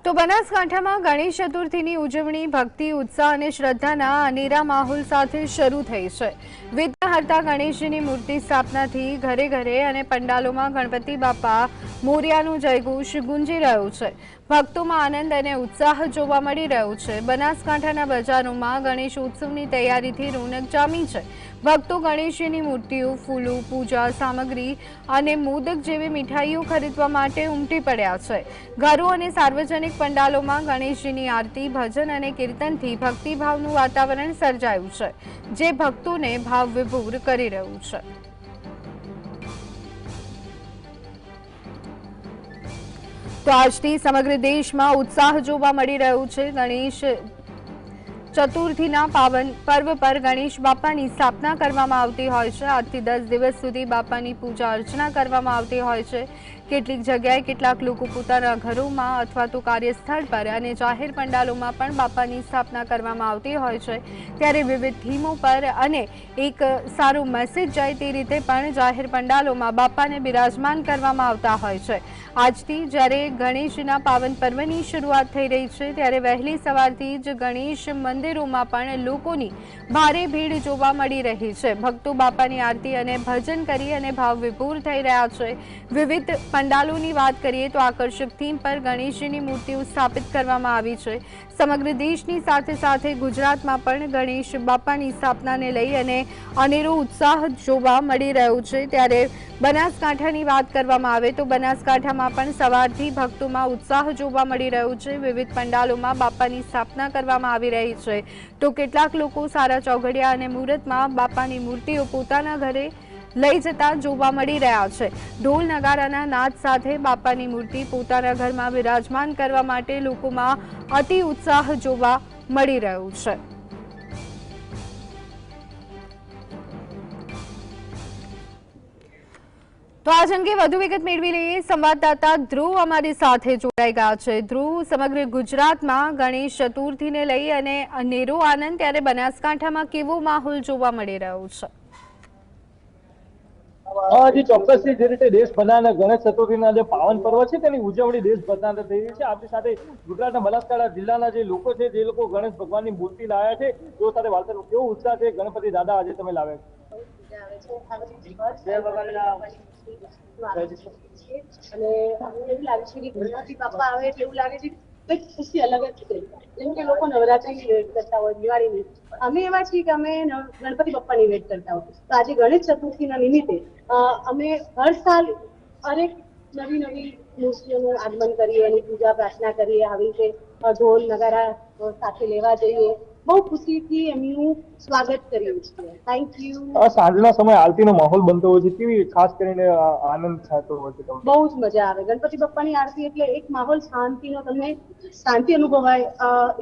તો બનાસકાંઠામાં ગણેશ ચતુર્થીની ઉજવણી ભક્તિ ઉત્સાહ અને શ્રદ્ધાના અનેરા માહોલ સાથે શરૂ થઈ છે। વિઘ્નહર્તા ગણેશજીની મૂર્તિ સ્થાપનાથી ઘરે ઘરે અને પંડાલોમાં ગણપતિ બાપા મોરિયાનું જયઘોષ ગુંજી રહ્યો છે। ભક્તોમાં આનંદ અને ઉત્સાહ જોવા મળી રહ્યો છે। બનાસકાંઠાના બજારોમાં ગણેશ ઉત્સવની તૈયારીથી રોનક જામી છે। ભક્તો ગણેશજીની મૂર્તિઓ, ફૂલો, પૂજા સામગ્રી અને મોદક જેવી મીઠાઈઓ ખરીદવા માટે ઉમટી પડ્યા છે। ઘરો અને સાર્વજનિક પંડાલોમાં ગણેશજીની આરતી, ભજન અને કીર્તનથી ભક્તિભાવનું વાતાવરણ સર્જાયું છે, જે ભક્તોને ભાવવિભોર કરી રહ્યું છે। તો આજથી સમગ્ર દેશમાં ઉત્સાહ જોવા મળી રહ્યો છે। ગણેશ ચતુર્થીના પાવન પર્વ પર ગણેશ બાપાની સ્થાપના કરવામાં આવતી હોય છે। આજથી 10 દિવસ સુધી બાપાની પૂજા અર્ચના કરવામાં આવતી હોય છે। કેટલીક જગ્યાએ કેટલાક લોકો પોતાના ઘરોમાં અથવા તો કાર્યસ્થળ પર અને જાહેર પંડાલોમાં પણ બાપાની સ્થાપના કરવામાં આવતી હોય છે। ત્યારે વિવિધ થીમો પર અને એક સારો મેસેજ જાય તે રીતે પણ જાહેર પંડાલોમાં બાપાને બિરાજમાન કરવામાં આવતા હોય છે। આજથી જ્યારે ગણેશના પાવન પર્વની શરૂઆત થઈ રહી છે, ત્યારે વહેલી સવારથી જ ગણેશ મંદિરોમાં પણ લોકોની ભારે ભીડ જોવા મળી રહી છે। ભક્તો બાપાની આરતી અને ભજન કરી અને ભાવવિભોર થઈ રહ્યા છે। વિવિધ પંડાલોની વાત કરીએ તો આકર્ષક થીમ પર ગણેશજીની મૂર્તિઓ સ્થાપિત કરવામાં આવી છે। સમગ્ર દેશની સાથે સાથે ગુજરાતમાં પણ ગણેશ બાપાની સ્થાપનાને લઈ અને અનેરો ઉત્સાહ જોવા મળી રહ્યો છે। ત્યારે બનાસકાંઠાની વાત કરવામાં આવે તો બનાસકાંઠામાં પણ સવારથી ભક્તોમાં ઉત્સાહ જોવા મળી રહ્યો છે। વિવિધ પંડાલોમાં બાપાની સ્થાપના કરવામાં આવી રહી છે, તો કેટલાક લોકો સારા ચોઘડિયા અને મુહૂર્તમાં બાપાની મૂર્તિઓ પોતાના ઘરે લઈ જતા જોવા મળી રહ્યા છે। ઢોલ નગારાના નાદ સાથે બાપાની મૂર્તિ પોતાના ઘરમાં બિરાજમાન કરવા માટે લોકોમાં અતિ ઉત્સાહ જોવા મળી રહ્યો છે। તો આજ અંગે વધુ વિગત મેળવી લઈએ। સંવાદદાતા ધ્રુવ અમારી સાથે જોડાઈ ગયા છે। ધ્રુવ, સમગ્ર ગુજરાતમાં ગણેશ ચતુર્થીને લઈ અને અનેરો આનંદ, ત્યારે બનાસકાંઠામાં કેવો માહોલ જોવા મળી રહ્યો છે? જે ચોક્કસથી જે રીતે દેશભરના ગણેશ ચતુર્થીના જે પાવન પર્વ છે તેની ઉજવણી દેશભરના થઈ રહી છે। આપણી સાથે ગુજરાતના બનાસકાંઠા જિલ્લાના જે લોકો છે, જે લોકો ગણેશ ભગવાનની મૂર્તિ લાવ્યા છે, તેઓ સાથે વાત કરો। કેવો ઉત્સાહ છે ગણપતિ દાદા આજે તમે લાવ્યા અને એવું લાગે છે કે ગણપતિ બાપા આવે એટલે એવું લાગે છે કંઈક ખુશી અલગ જ છે। જેમ કે લોકો નવરાત્રીની વેટ કરતા હોય, દિવાળીની, અમે એવા છીએ કે અમે ગણપતિ બાપ્પાની વેટ કરતા હોય। તો આજે ગણેશ ચતુર્થીના નિમિત્તે અમે હર સાલ હરેક નવી નવી મૂર્તિઓનું આગમન કરીએ, એની પૂજા પ્રાર્થના કરીએ, આવી રીતે ઢોલ નગારા સાથે લેવા જઈએ, બહુ ખુશીથી એમનું સ્વાગત કરીએ છીએ। Thank you. સાંજના સમયે આરતીનો માહોલ બનતો હોય છે, કેવી ખાસ કરીને આનંદ થતો હોય છે? બહુ જ મજા આવે। ગણપતિ બાપ્પાની આરતી એટલે એક માહોલ શાંતિનો, તમને શાંતિ અનુભવાય।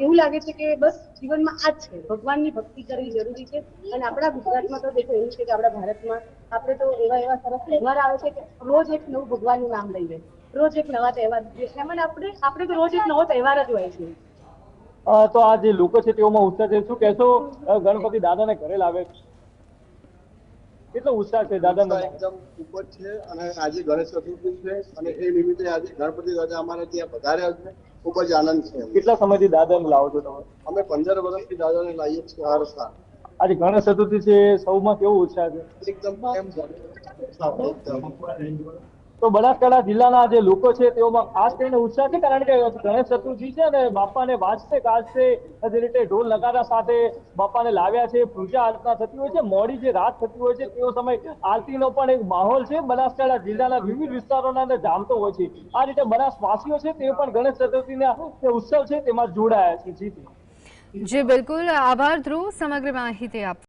એવું લાગે છે કે બસ જીવનમાં આ જ છે, ભગવાનની ભક્તિ કરવી જરૂરી છે। અને આપણા ગુજરાતમાં તો દેખો એવું છે કે આપણા ભારતમાં આપણે તો એવા સરસ તહેવાર આવે છે કે રોજ એક નવું ભગવાનનું નામ લઈએ, રોજ એક નવા તહેવાર, એમાં આપણે તો રોજ એક નવો તહેવાર જ હોય છે। તો આ જે લોકો છે તેઓમાં ઉત્સાહ છે, શું કહેશો ગણપતિ દાદાને ઘરે લાવે કેટલો ઉત્સાહ છે દાદા? એકદમ ઉપર છે। અને આજે ગણેશ ચતુર્થી છે અને એ નિમિત્તે આજે ગણપતિ દાદા અમારે ત્યાં પધાર્યા છે, ખૂબ જ આનંદ છે। કેટલા સમયથી દાદાને લાવો છો તમે? અમે 15 વર્ષથી દાદાને લાવીએ છીએ હર સાલ। આજે ગણેશ ચતુર્થી છે, સૌમાં કેવો ઉત્સાહ છે? એકદમ તો બનાસકાંઠા જિલ્લાના જે લોકો છે તેઓમાં ખાસ કરીને ઉત્સાહ છે, કારણ કે ગણેશ ચતુર્થી છે અને બાપાને વાજતે ગાજતે જે રીતે ઢોલ નગારા સાથે બાપાને લાવ્યા છે, પૂજા અર્ચના થતી હોય છે, મોડી જે રાત થતી હોય છે તેવો સમય આરતીનો પણ એક માહોલ છે બનાસકાંઠા જિલ્લાના વિવિધ વિસ્તારોના અંદર જામતો હોય છે। આ રીતે બનાસવાસીઓ છે તે પણ ગણેશ ચતુર્થીના ઉત્સવ છે તેમાં જોડાયા છે। જી બિલકુલ, આભાર ધ્રુવ સમગ્ર માહિતી આપવા।